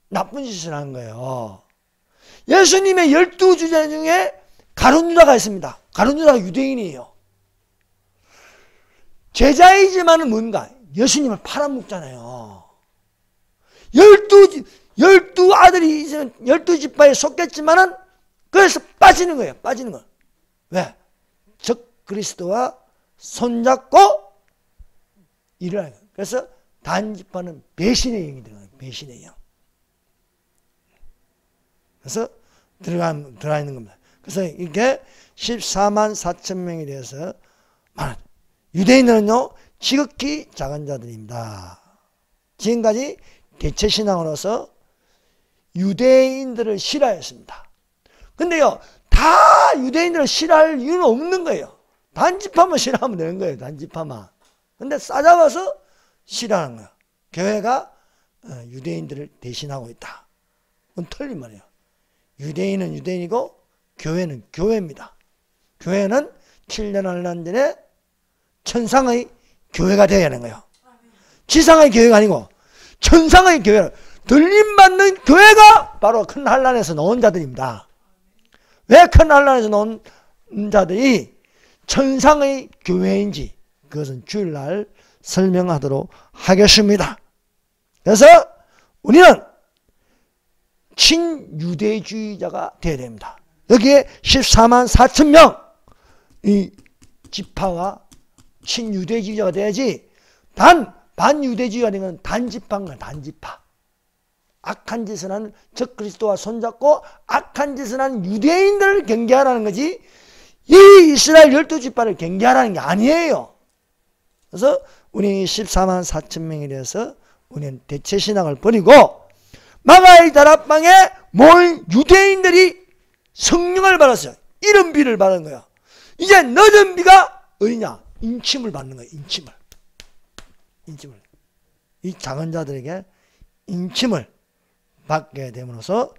나쁜 짓을 하는 거예요. 예수님의 12주제 중에 가룟 유다가 있습니다. 가룟 유다가 유대인이에요. 제자이지만은 뭔가 예수님을 팔아먹잖아요. 12 아들이 12지파에 속겠지만은 그래서 빠지는 거예요. 왜? 적그리스도와 손잡고 일을 하는 거예요. 그래서 단지파는 배신의 영이 들어가요. 배신의 영. 그래서 들어가 있는 겁니다. 그래서 이게 14만 4천 명에 대해서 말합니다. 유대인들은요 지극히 작은 자들입니다. 지금까지 대체신앙으로서 유대인들을 싫어했습니다. 근데요 다 유대인들을 싫어할 이유는 없는 거예요. 단지파만 싫어하면 되는 거예요. 단지파만. 근데 싸잡아서 싫어하는 거예요. 교회가 유대인들을 대신하고 있다. 그건 틀린 말이에요. 유대인은 유대인이고 교회는 교회입니다. 교회는 7년 한란 전에 천상의 교회가 되어야 하는 거예요. 지상의 교회가 아니고 천상의 교회. 들림받는 교회가 바로 큰 환란에서 나온 자들입니다. 왜 큰 환란에서 나온 자들이 천상의 교회인지 그것은 주일날 설명하도록 하겠습니다. 그래서 우리는 친유대주의자가 되어야 됩니다. 여기에 14만 4천 명 이 지파가 친유대주의자가 돼야지 반유대주의가 되면 단지파인가 단지파. 악한 짓을 하는 적그리스도와 손잡고 악한 짓을 하는 유대인들을 경계하라는 거지 이 이스라엘 12지파를 경계하라는 게 아니에요. 그래서 우리 14만 4천 명에 대해서 우리는 대체 신앙을 버리고 마가의 다락방에 모인 유대인들이 성령을 받았어요. 이런 비를 받은 거야. 이제 늦은 비가 어디냐? 인침을 받는 거야. 인침을. 이 작은 자들에게 인침을 받게 됨으로써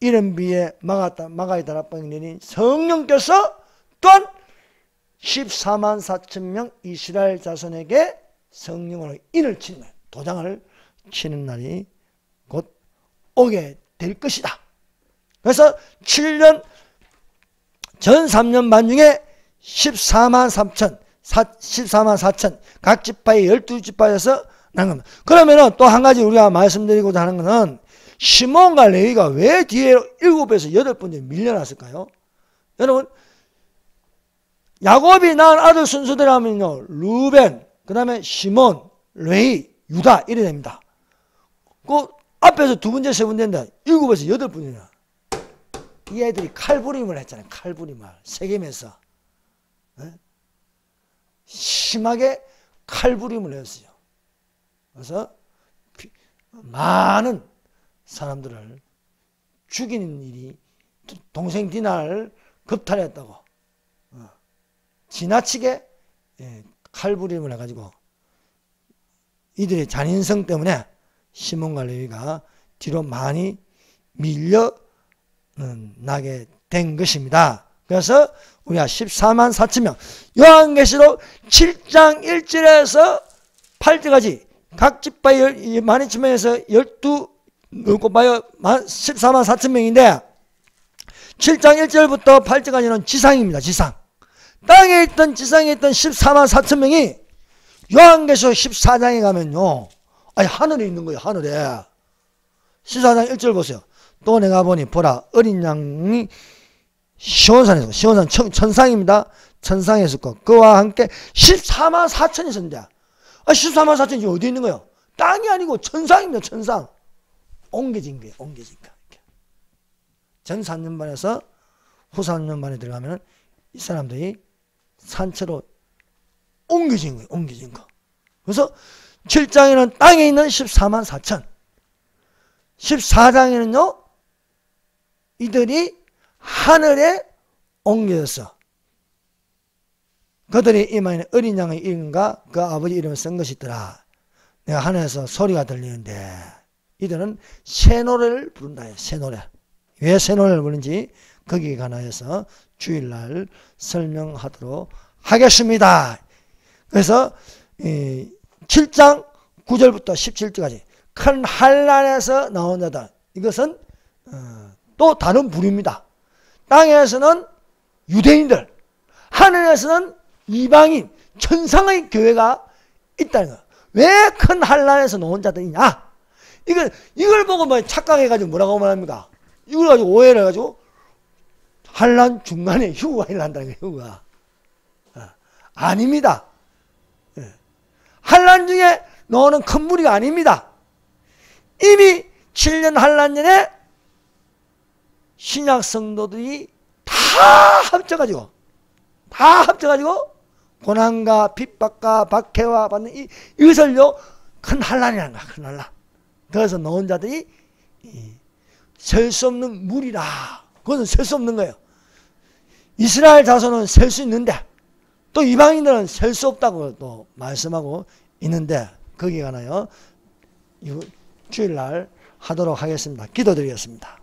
이른 비에 마가의 다락방에 내린 성령께서 또한 14만 4천 명 이스라엘 자손에게 성령으로 인을 치는 거예요. 도장을 치는 날이 곧 오게 될 것이다. 그래서 7년 전 3년 반 중에 14만 4천 각 지파의 12지파에서 난 겁니다. 그러면은 또 한 가지 우리가 말씀드리고자 하는 것은 시몬과 레위가 왜 뒤에 7에서 8번째 밀려났을까요? 여러분, 야곱이 낳은 아들 순서대로하면요, 루벤, 그 다음에 시몬, 레위, 유다 이래 됩니다. 그 앞에서 두 번째, 세 번째인데 7에서 8번이나 이 애들이 칼부림을 했잖아요. 칼부림을 세겜에서 심하게 칼부림을 했어요. 그래서 많은 사람들을 죽이는 일이, 동생 디나를 겁탈했다고 지나치게 칼부림을 해가지고 이들의 잔인성 때문에 시몬과 레위가 뒤로 많이 밀려 나게 된 것입니다. 그래서 우리가 14만 4천 명, 요한계시록 7장 1절에서 8절까지 각 지파의 많이 지명에서 14만 4천 명인데 7장 1절부터 8절까지는 지상입니다. 지상. 땅에 있던 지상에 있던 14만 4천 명이 요한계시록 14장에 가면요, 아니 하늘에 있는 거예요. 하늘에. 14장 1절 보세요. 또 내가 보니 보라 어린 양이 시온산에서, 시온산 천상입니다. 천상에 있었고 그와 함께 14만 4천이 있었는데 14만 4천이 어디 있는 거예요? 땅이 아니고 천상입니다. 천상. 옮겨진 거예요. 옮겨진 거. 전 3년 반에서 후 3년 반에 들어가면 이 사람들이 산채로 옮겨진 거예요. 옮겨진 거. 그래서 7장에는 땅에 있는 14만 4천, 14장에는요 이들이 하늘에 옮겨졌어. 그들이 이마에는 어린 양의 이름과 그 아버지 이름을 쓴 것이 있더라. 내가 하늘에서 소리가 들리는데 이들은 새 노래를 부른다. 새 노래. 왜 새 노래를 부르는지 거기에 관하여서 주일날 설명하도록 하겠습니다. 그래서 7장 9절부터 17절까지 큰 환난에서 나온 자들, 이것은 또 다른 부류입니다. 땅에서는 유대인들, 하늘에서는 이방인, 천상의 교회가 있다는 거예요. 왜 큰 환난에서 나온 자들이냐? 이걸 보고 뭐 착각해가지고 뭐라고 말합니까? 이걸 가지고 오해를 해가지고 환난 중간에 휴가 일한다는 거예요. 휴가. 아닙니다. 환난 중에 나오는 큰 무리가 아닙니다. 이미 7년 환난 전에 신약 성도들이 다 합쳐가지고 고난과 핍박과 박해와 받는 이것을요 큰 환난이라는 거야. 큰 환난. 그래서 나온 자들이 셀 수 없는 무리라. 그것은 셀 수 없는 거예요. 이스라엘 자손은 셀 수 있는데 또 이방인들은 셀 수 없다고 또 말씀하고 있는데 거기에 관하여 주일날 하도록 하겠습니다. 기도드리겠습니다.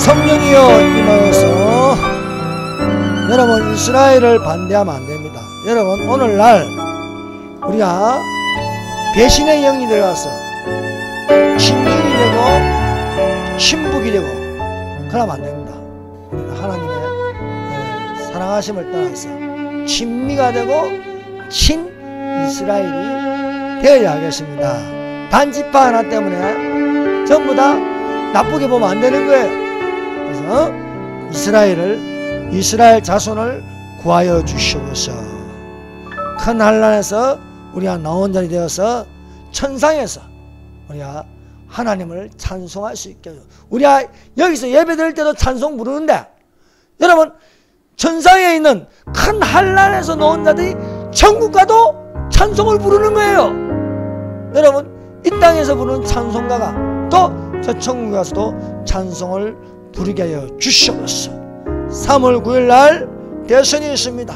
성령이여 임하여서 여러분 이스라엘을 반대하면 안 됩니다. 여러분 오늘날 우리가 배신의 영이 들어가서 친중이 되고 친북이 되고 그러면 안 됩니다. 우리는 하나님의 사랑하심을 따라서 친미가 되고 친 이스라엘이 되어야 하겠습니다. 단지파 하나 때문에 전부 다 나쁘게 보면 안 되는 거예요. 그래서 이스라엘 자손을 구하여 주시옵소서. 큰 환난에서 우리가 나온 자리 되어서 천상에서 우리가 하나님을 찬송할 수 있게 해요. 우리가 여기서 예배 드릴 때도 찬송 부르는데 여러분 천상에 있는 큰 한란에서 놓은 자들이 천국 가도 찬송을 부르는 거예요. 여러분 이 땅에서 부르는 찬송가가 또 저 천국 가서도 찬송을 부르게 하여 주시옵소서. 3월 9일 날 대선이 있습니다.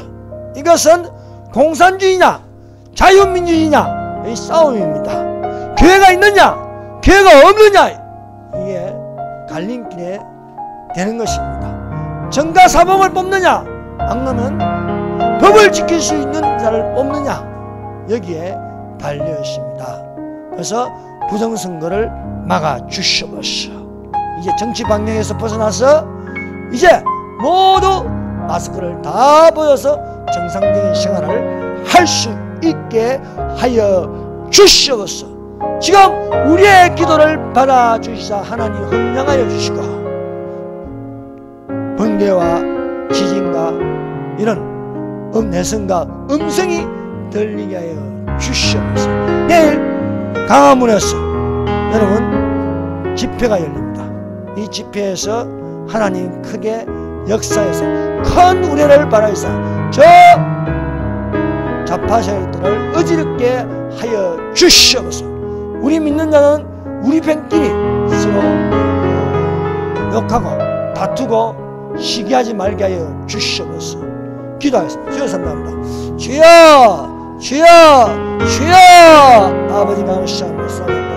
이것은 공산주의냐 자유민주주의냐 이 싸움입니다. 교회가 있느냐 교회가 없느냐 이게 갈림길에 되는 것입니다. 정가 사범을 뽑느냐 안 그러면 법을 지킬 수 있는 자를 뽑느냐 여기에 달려 있습니다. 그래서 부정선거를 막아주시옵소서. 이제 정치 방향에서 벗어나서 이제 모두 마스크를 다 벗어서 정상적인 생활을 할 수 있게 하여 주시옵소서. 지금 우리의 기도를 받아주시사 하나님 흥량하여 주시고 번개와 지진과 이런 내성과 음성이 들리게 하여 주시옵소서. 내일 강화문에서 여러분 집회가 열립니다. 이 집회에서 하나님 크게 역사에서 큰 우려를 발하여서 저 좌파 세력들을 어지럽게 하여 주시옵소서. 우리 믿는 자는 우리 편끼리 서로 욕하고 다투고 시기하지 말게 하여 주시옵소서. 기도하겠습니다. 주여 감사합니다. 주여 주여 주여 아버지 감사합니다.